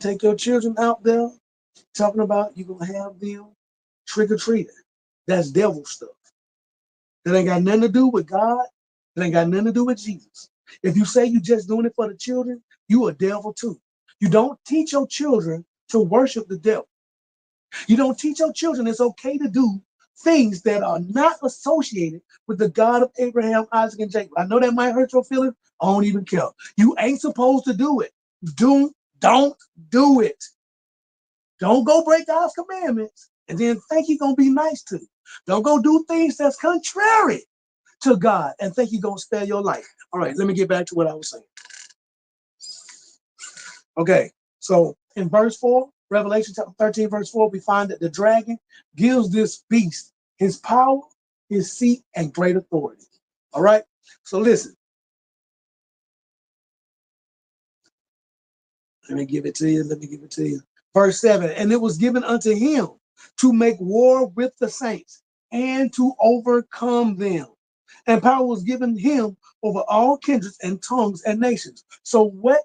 to take your children out there talking about you're going to have them trick-or-treating. That's devil stuff. That ain't got nothing to do with God. That ain't got nothing to do with Jesus. If you say you're just doing it for the children, you a devil too. You don't teach your children to worship the devil. You don't teach your children it's okay to do things that are not associated with the God of Abraham, Isaac, and Jacob. I know that might hurt your feelings. I don't even care. You ain't supposed to do it. Don't do it. Don't go break God's commandments and then think you're going to be nice to you. Don't go do things that's contrary to God and think you're going to spare your life. All right, let me get back to what I was saying. Okay, so in verse 4, Revelation chapter 13, verse 4, we find that the dragon gives this beast his power, his seat, and great authority. All right, so listen. Let me give it to you. Verse 7, and it was given unto him to make war with the saints and to overcome them. And power was given him over all kindreds and tongues and nations. So what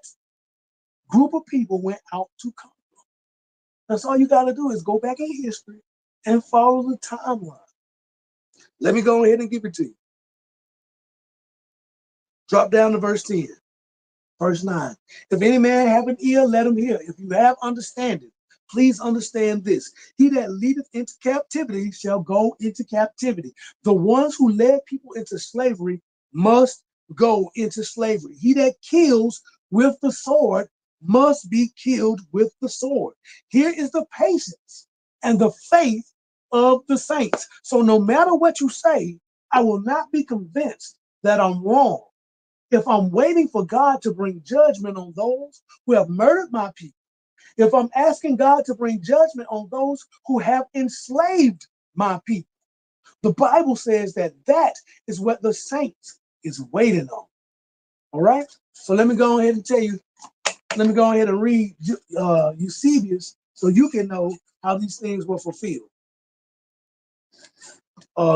group of people went out to conquer? That's all you got to do is go back in history and follow the timeline. Let me go ahead and give it to you. Drop down to verse 10. Verse 9. If any man have an ear, let him hear. If you have understanding, please understand this. He that leadeth into captivity shall go into captivity. The ones who led people into slavery must go into slavery. He that kills with the sword must be killed with the sword. Here is the patience and the faith of the saints. So no matter what you say, I will not be convinced that I'm wrong. If I'm waiting for God to bring judgment on those who have murdered my people, if I'm asking God to bring judgment on those who have enslaved my people, the Bible says that that is what the saints is waiting on. All right? So let me go ahead and tell you, let me go ahead and read Eusebius so you can know how these things were fulfilled.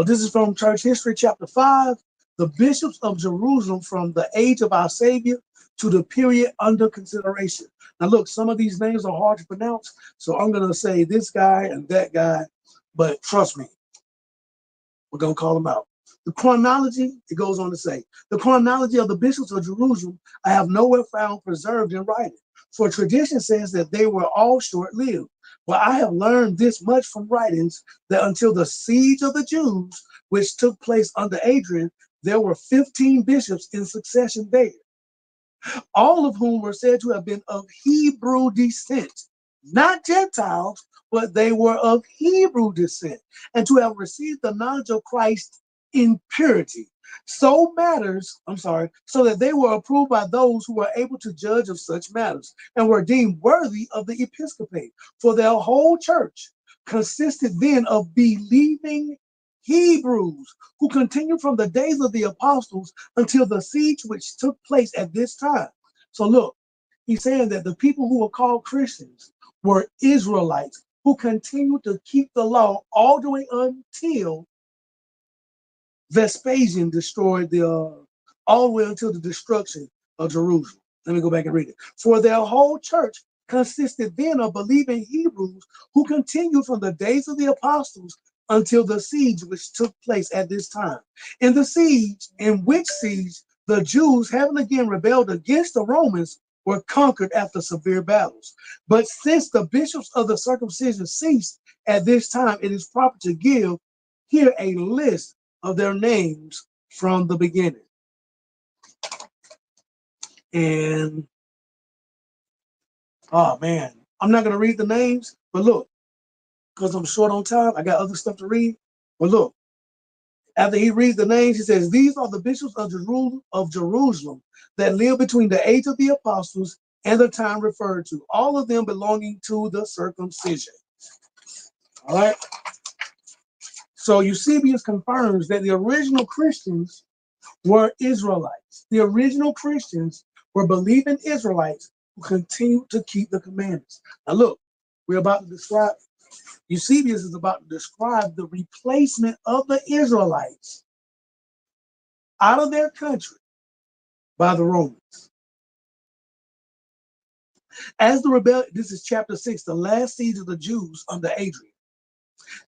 This is from Church History, chapter 5. The bishops of Jerusalem from the age of our Savior to the period under consideration. Now look, some of these names are hard to pronounce, so I'm going to say this guy and that guy, but trust me, we're going to call them out. The chronology, it goes on to say, the chronology of the bishops of Jerusalem I have nowhere found preserved in writing, for tradition says that they were all short-lived. But I have learned this much from writings, that until the siege of the Jews, which took place under Adrian, there were 15 bishops in succession there, all of whom were said to have been of Hebrew descent, not Gentiles, but they were of Hebrew descent, and to have received the knowledge of Christ in purity. So that they were approved by those who were able to judge of such matters, and were deemed worthy of the episcopate. For their whole church consisted then of believing Hebrews, who continued from the days of the apostles until the siege which took place at this time. So look, he's saying that the people who were called Christians were Israelites who continued to keep the law all the way until Vespasian destroyed all the way until the destruction of Jerusalem. Let me go back and read it. For their whole church consisted then of believing Hebrews who continued from the days of the apostles until the siege which took place at this time. In which siege the Jews, having again rebelled against the Romans, were conquered after severe battles. But since the bishops of the circumcision ceased at this time, it is proper to give here a list of their names from the beginning. And, oh man, I'm not going to read the names, but look, because I'm short on time, I got other stuff to read. But look, after he reads the names, he says, these are the bishops of Jerusalem that lived between the age of the apostles and the time referred to, all of them belonging to the circumcision. All right. So Eusebius confirms that the original Christians were Israelites. The original Christians were believing Israelites who continued to keep the commandments. Now look, we're about to describe, Eusebius is about to describe the replacement of the Israelites out of their country by the Romans. As the rebellion, this is chapter 6, the last siege of the Jews under Adrian.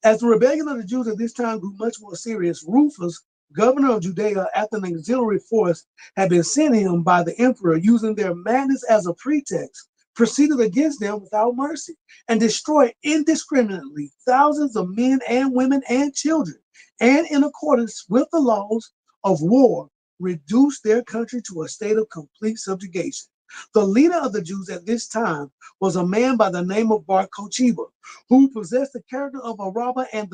As the rebellion of the Jews at this time grew much more serious, Rufus, governor of Judea, after an auxiliary force had been sent him by the emperor, using their madness as a pretext, proceeded against them without mercy and destroyed indiscriminately thousands of men and women and children, and in accordance with the laws of war, reduced their country to a state of complete subjugation. The leader of the Jews at this time was a man by the name of Bar Kocheba, who possessed the character of a robber and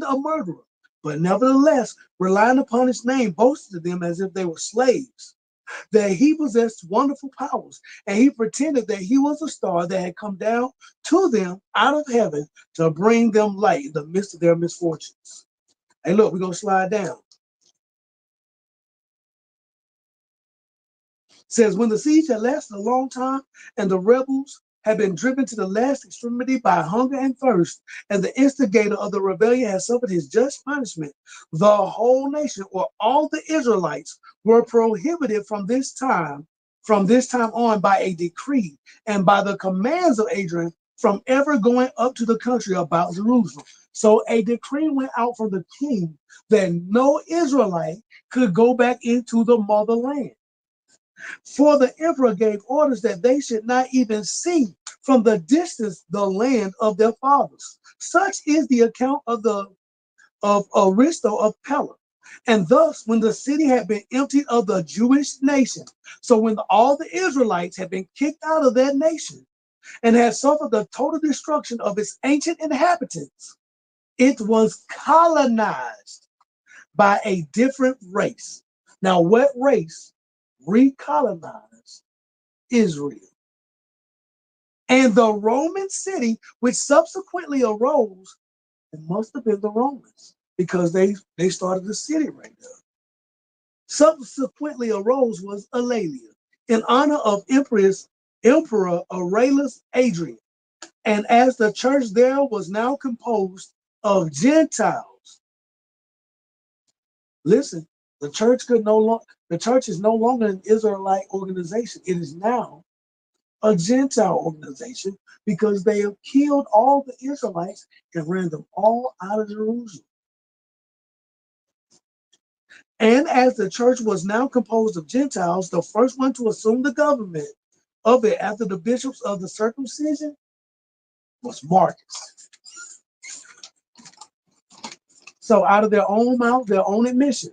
a murderer, but nevertheless, relying upon his name, boasted to them as if they were slaves, that he possessed wonderful powers, and he pretended that he was a star that had come down to them out of heaven to bring them light in the midst of their misfortunes. Hey, look, we're going to slide down. Says, when the siege had lasted a long time and the rebels had been driven to the last extremity by hunger and thirst, and the instigator of the rebellion had suffered his just punishment, the whole nation, or all the Israelites, were prohibited from this time on by a decree and by the commands of Adrian from ever going up to the country about Jerusalem. So a decree went out from the king that no Israelite could go back into the motherland. For the emperor gave orders that they should not even see from the distance the land of their fathers. Such is the account of Aristo of Pella. And thus, when the city had been emptied of the Jewish nation, so when all the Israelites had been kicked out of that nation and had suffered the total destruction of its ancient inhabitants, it was colonized by a different race. Now, what race recolonized Israel? And the Roman city, which subsequently arose, it must have been the Romans, because they started the city right there. Subsequently arose was Alalia, in honor of Emperor Aurelius Adrian. And as the church there was now composed of Gentiles, listen, the church is no longer an Israelite organization. It is now a Gentile organization, because they have killed all the Israelites and ran them all out of Jerusalem. And as the church was now composed of Gentiles, the first one to assume the government of it after the bishops of the circumcision was Marcus. So out of their own mouth, their own admission,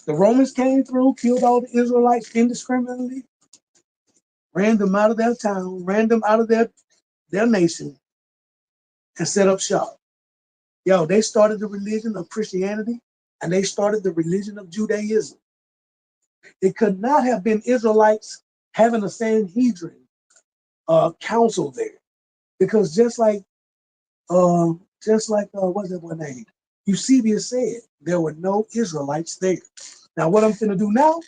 the Romans came through, killed all the Israelites indiscriminately, ran them out of their town, ran them out of their nation, and set up shop. Yo, they started the religion of Christianity, and they started the religion of Judaism. It could not have been Israelites having a Sanhedrin council there, because just like what's that one name? Eusebius said, there were no Israelites there. Now, what I'm finna do now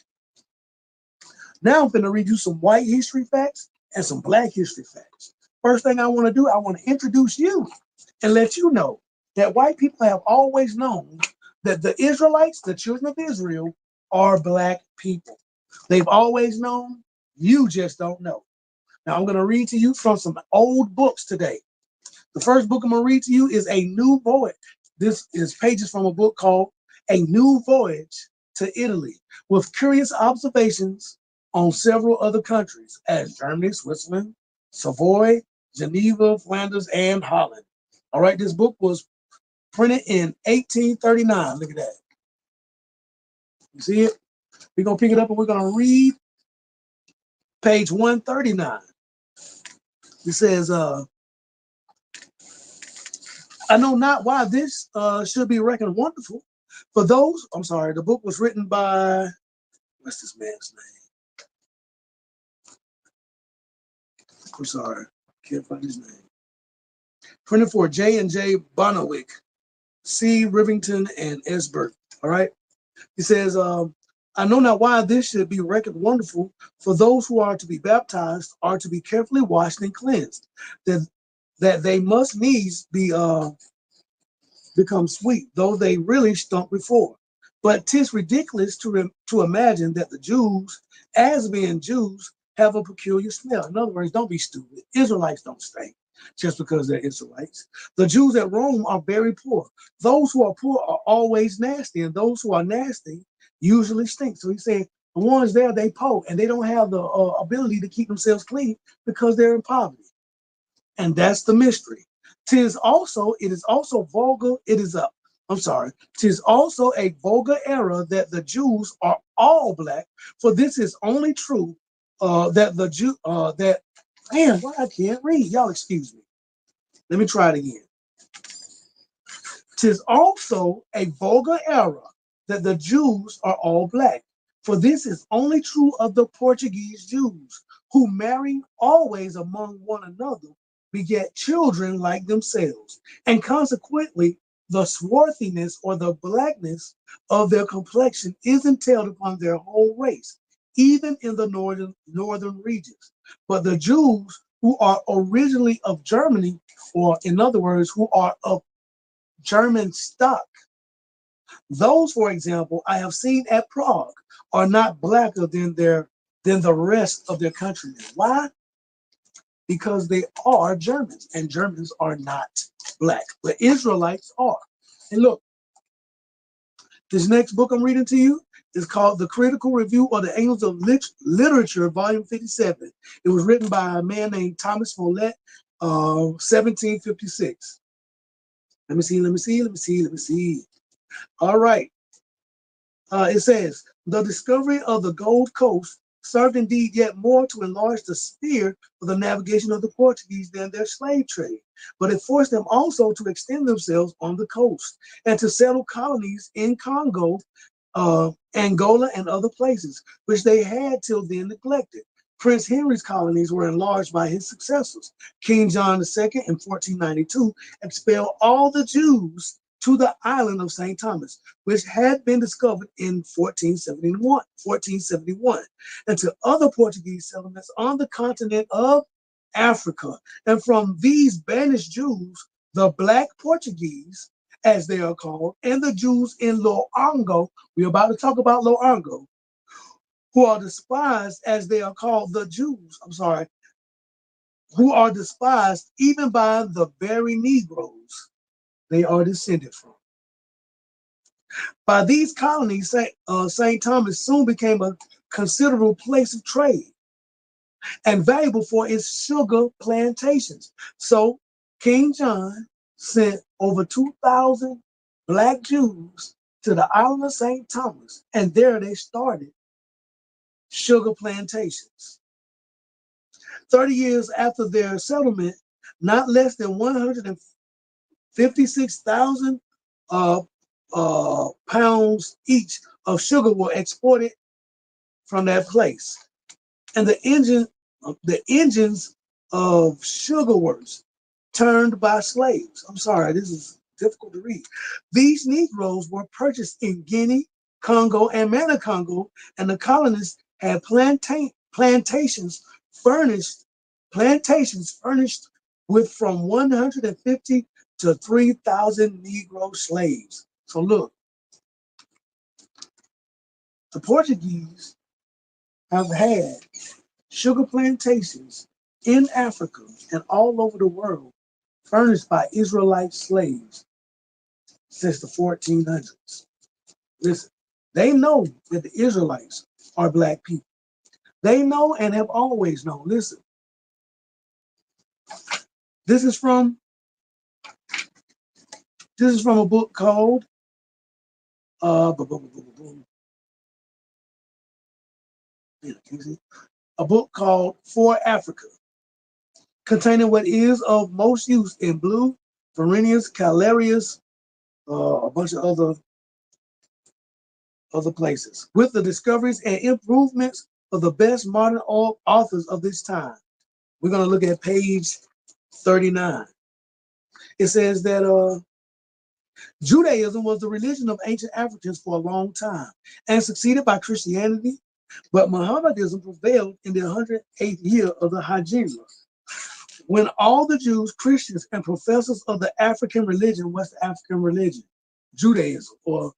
I'm finna read you some white history facts and some black history facts. First thing I want to do, I want to introduce you and let you know that white people have always known that the Israelites, the children of Israel, are black people. They've always known, you just don't know. Now, I'm going to read to you from some old books today. The first book I'm going to read to you is A New Voyage. This is pages from a book called A New Voyage to Italy, with curious observations on several other countries, as Germany, Switzerland, Savoy, Geneva, Flanders, and Holland. All right, this book was printed in 1839. Look at that. You see it? We're going to pick it up and we're going to read page 139. It says, I know not why this should be reckoned wonderful. For those, I'm sorry, the book was written by, what's this man's name? I'm sorry, can't find his name. Printed for J and J Bonnewick, C. Rivington, and S. Burke. All right. He says, I know not why this should be reckoned wonderful, for those who are to be baptized are to be carefully washed and cleansed, that they must needs be become sweet, though they really stunk before. But 'tis ridiculous to imagine that the Jews, as being Jews, have a peculiar smell. In other words, don't be stupid. Israelites don't stink just because they're Israelites. The Jews at Rome are very poor. Those who are poor are always nasty, and those who are nasty usually stink. So he said the ones there, they poor, and they don't have the ability to keep themselves clean because they're in poverty. And that's the mystery. It is also vulgar, tis also a vulgar error that the Jews are all black, for this is only true that the Jew, man, why I can't read, y'all excuse me. Let me try it again. Tis also a vulgar error that the Jews are all black, for this is only true of the Portuguese Jews, who marrying always among one another beget children like themselves, and consequently the swarthiness or the blackness of their complexion is entailed upon their whole race, even in the northern regions. But the Jews who are originally of Germany, or in other words, who are of German stock, those, for example, I have seen at Prague, are not blacker than the rest of their countrymen. Why? Because they are Germans, and Germans are not black, but Israelites are. And look, this next book I'm reading to you is called The Critical Review of the Angels of Literature, Volume 57. It was written by a man named Thomas Follett, 1756. Let me see. All right. It says, the discovery of the Gold Coast served indeed yet more to enlarge the sphere of the navigation of the Portuguese than their slave trade, but it forced them also to extend themselves on the coast and to settle colonies in Congo, Angola, and other places, which they had till then neglected. Prince Henry's colonies were enlarged by his successors. King John II in 1492 expelled all the Jews to the island of St. Thomas, which had been discovered in 1471, and to other Portuguese settlements on the continent of Africa. And from these banished Jews, the Black Portuguese, as they are called, and the Jews in Loango, we're about to talk about Loango, who are despised as they are called, the Jews, who are despised even by the very Negroes they are descended from. By these colonies, St. Thomas soon became a considerable place of trade and valuable for its sugar plantations. So King John sent over 2,000 Black Jews to the island of St. Thomas, and there they started sugar plantations. 30 years after their settlement, not less than 156,000 pounds each of sugar were exported from that place. And the engines of sugar works turned by slaves. I'm sorry, this is difficult to read. These Negroes were purchased in Guinea, Congo, and Manicongo, and the colonists had plantations furnished with from 150 to 3,000 Negro slaves. So look, the Portuguese have had sugar plantations in Africa and all over the world furnished by Israelite slaves since the 1400s. Listen, they know that the Israelites are Black people. They know and have always known. Listen, this is from a book called a book called For Africa, containing what is of most use in Blue, Verenius, Calerius, a bunch of other places, with the discoveries and improvements of the best modern authors of this time. We're going to look at page 39. It says that Judaism was the religion of ancient Africans for a long time and succeeded by Christianity, but Mohammedanism prevailed in the 108th year of the Hijra, when all the Jews, Christians, and professors of the African religion, West African religion, Judaism, or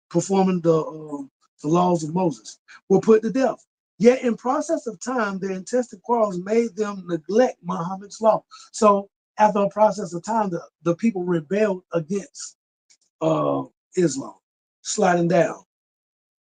performing the laws of Moses, were put to death. Yet in process of time, their intestine quarrels made them neglect Muhammad's law. So after a process of time, the people rebelled against Islam, sliding down.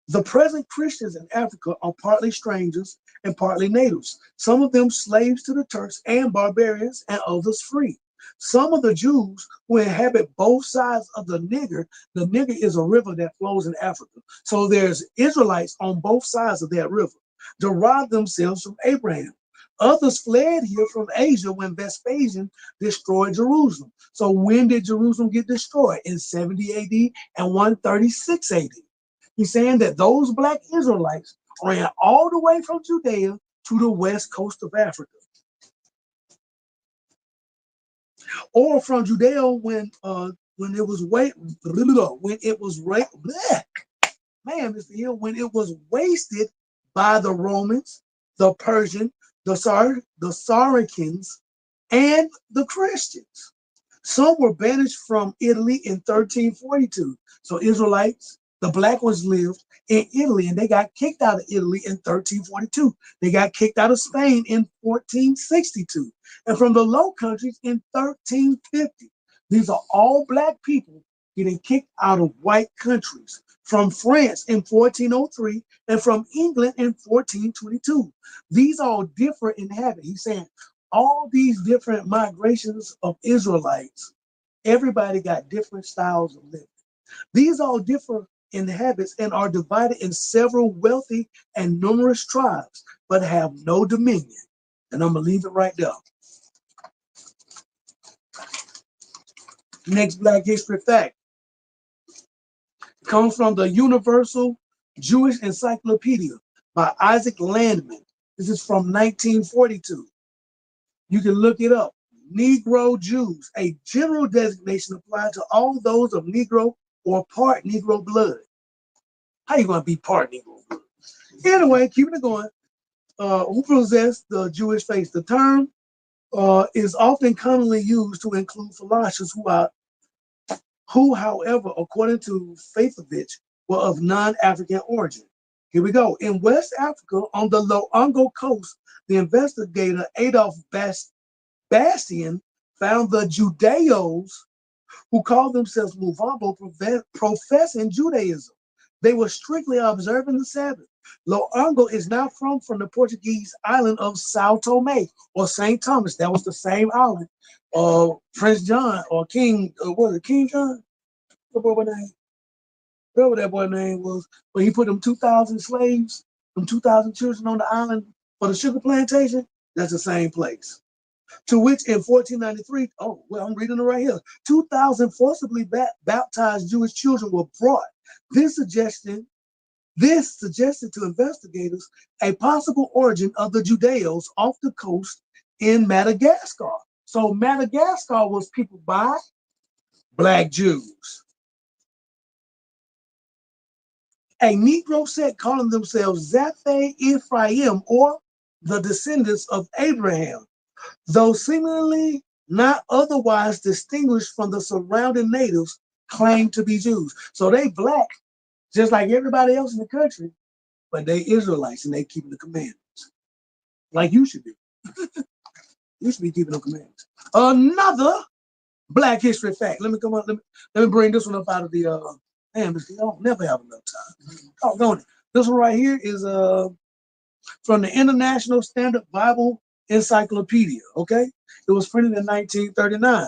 The present Christians in Africa are partly strangers and partly natives, some of them slaves to the Turks and barbarians, and others free. Some of the Jews who inhabit both sides of the Niger is a river that flows in Africa. So there's Israelites on both sides of that river, derived themselves from Abraham. Others fled here from Asia when Vespasian destroyed Jerusalem. So when did Jerusalem get destroyed? In 70 AD and 136 AD. He's saying that those black Israelites ran all the way from Judea to the west coast of Africa, or from Judea when it was Mr. Hill, when it was wasted by the Romans, the Persian, the Saracens, and the Christians. Some were banished from Italy in 1342. So Israelites, the black ones, lived in Italy, and they got kicked out of Italy in 1342. They got kicked out of Spain in 1462, and from the Low Countries in 1350. These are all black people getting kicked out of white countries. From France in 1403 and from England in 1422. These all differ in habit. He's saying all these different migrations of Israelites, everybody got different styles of living. These all differ in habits and are divided in several wealthy and numerous tribes, but have no dominion. And I'm going to leave it right there. Next Black History fact comes from the Universal Jewish Encyclopedia by Isaac Landman. This is from 1942. You can look it up. Negro Jews, a general designation applied to all those of Negro or part Negro blood. How you going to be part Negro blood? Anyway, keeping it going. Who possess the Jewish faith? The term is often commonly used to include philosophers who, however, according to Faithevich, were of non-African origin. Here we go. In West Africa, on the Loango coast, the investigator Adolf Bastian found the Judeos who called themselves Muvambo professing Judaism. They were strictly observing the Sabbath. Loango is now from the Portuguese island of Sao Tome or St. Thomas. That was the same island. Prince John or King, was it King John? What boy name? Whatever that boy name was, when he put them 2,000 slaves, them 2,000 children on the island for the sugar plantation. That's the same place. To which in 1493, oh, well, I'm reading it right here, 2,000 forcibly baptized Jewish children were brought. This suggested to investigators a possible origin of the Judeos off the coast in Madagascar. So Madagascar was peopled by Black Jews. A Negro sect calling themselves Zaphe Ephraim, or the descendants of Abraham, though seemingly not otherwise distinguished from the surrounding natives, claim to be Jews. So they black, just like everybody else in the country, but they Israelites and they keeping the commandments. Like you should do. You should be keeping the commandments. Another Black History fact. Let me bring this one up out of the I don't never have enough time. Oh, don't it? This one right here is from the International Standard Bible Encyclopedia. Okay, it was printed in 1939.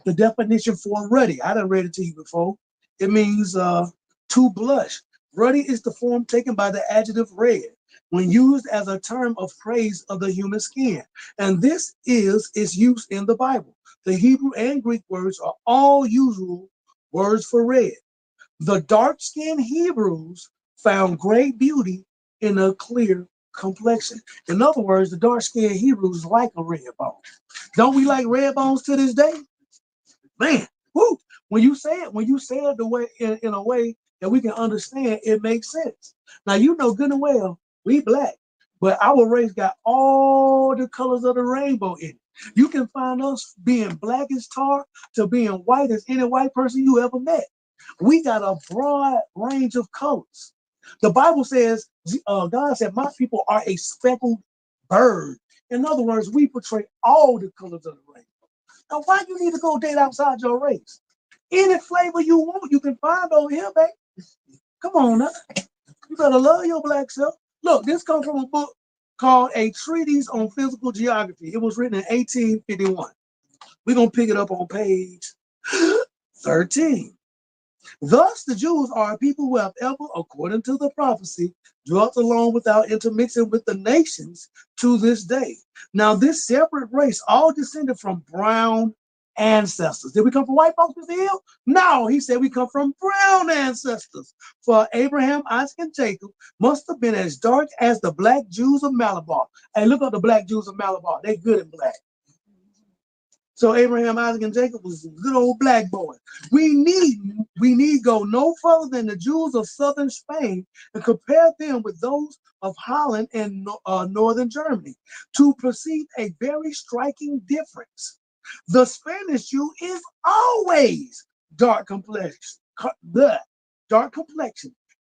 The definition for ruddy, I done read it to you before. It means to blush. Ruddy is the form taken by the adjective red when used as a term of praise of the human skin, and this is its use in the Bible. The Hebrew and Greek words are all usual words for red. The dark-skinned Hebrews found great beauty in a clear complexion. In other words, the dark-skinned Hebrews like a red bone. Don't we like red bones to this day? Man, whoo! When you say it the way in a way that we can understand, it makes sense. Now you know good and well we black, but our race got all the colors of the rainbow in it. You can find us being black as tar to being white as any white person you ever met. We got a broad range of colors. The Bible says, God said, my people are a speckled bird. In other words, we portray all the colors of the rainbow. Now, why you need to go date outside your race? Any flavor you want, you can find over here, baby. Come on now. You better love your black self. Look, this comes from a book called A Treatise on Physical Geography. It was written in 1851. We're going to pick it up on page 13. Thus, the Jews are a people who have ever, according to the prophecy, dwelt alone without intermixing with the nations to this day. Now, this separate race all descended from brown ancestors. Did we come from white folks, Mr. Hill? No, he said we come from brown ancestors. For Abraham, Isaac, and Jacob must have been as dark as the black Jews of Malabar. Hey, look up the black Jews of Malabar. They're good in black. So Abraham, Isaac, and Jacob was a good old black boy. We need go no further than the Jews of southern Spain and compare them with those of Holland and northern Germany to perceive a very striking difference. The Spanish Jew is always dark complexion,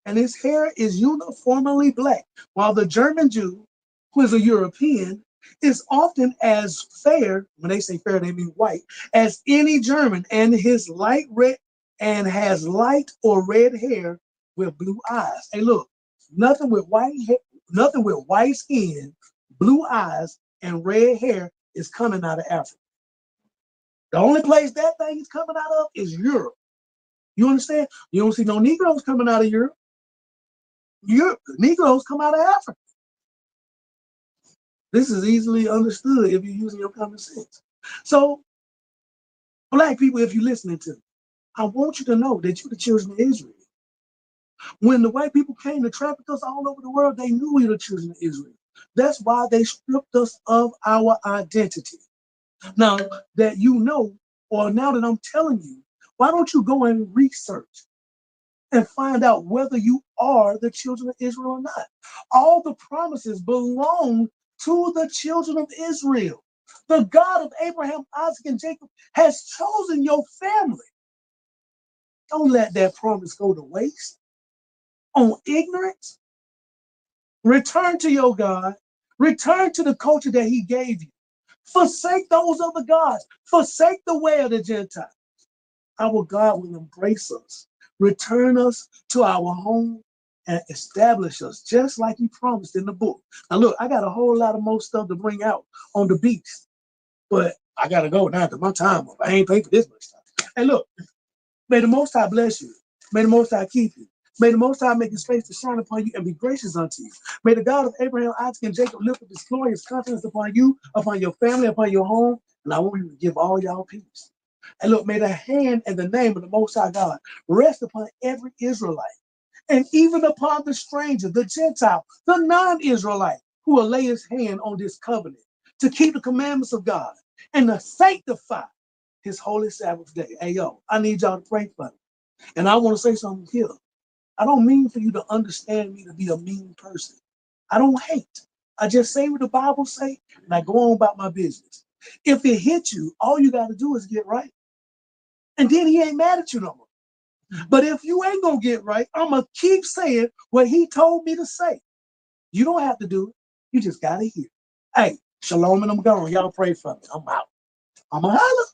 and his hair is uniformly black, while the German Jew, who is a European, is often as fair, when they say fair, they mean white, as any German, and his light red and has light or red hair with blue eyes. Hey, look, nothing with white skin, blue eyes, and red hair is coming out of Africa. The only place that thing is coming out of is Europe. You understand? You don't see no Negroes coming out of Europe. Negroes come out of Africa. This is easily understood if you're using your common sense. So, black people, if you're listening to me, I want you to know that you're the children of Israel. When the white people came to traffic us all over the world, they knew we were the children of Israel. That's why they stripped us of our identity. Now that you know, or now that I'm telling you, why don't you go and research and find out whether you are the children of Israel or not? All the promises belong to the children of Israel. The God of Abraham, Isaac, and Jacob has chosen your family. Don't let that promise go to waste on ignorance. Return to your God. Return to the culture that he gave you. Forsake those other gods. Forsake the way of the Gentiles. Our God will embrace us, return us to our home, and establish us just like he promised in the book. Now look, I got a whole lot of more stuff to bring out on the beast, but I gotta go now because my time up. I ain't paid for this much time. Hey, look, may the Most High bless you. May the Most High keep you. May the Most High make his face to shine upon you and be gracious unto you. May the God of Abraham, Isaac, and Jacob lift up his glorious countenance upon you, upon your family, upon your home, and I want you to give all y'all peace. And look, may the hand and the name of the Most High God rest upon every Israelite, and even upon the stranger, the Gentile, the non-Israelite, who will lay his hand on this covenant to keep the commandments of God and to sanctify his holy Sabbath day. Hey, yo, I need y'all to pray for me. And I want to say something here. I don't mean for you to understand me to be a mean person. I don't hate. I just say what the Bible say, and I go on about my business. If it hits you, all you got to do is get right. And then he ain't mad at you no more. But if you ain't gonna get right, I'm gonna keep saying what he told me to say. You don't have to do it. You just gotta hear. Hey, shalom, and I'm gone. Y'all pray for me. I'm out. I'm a holler.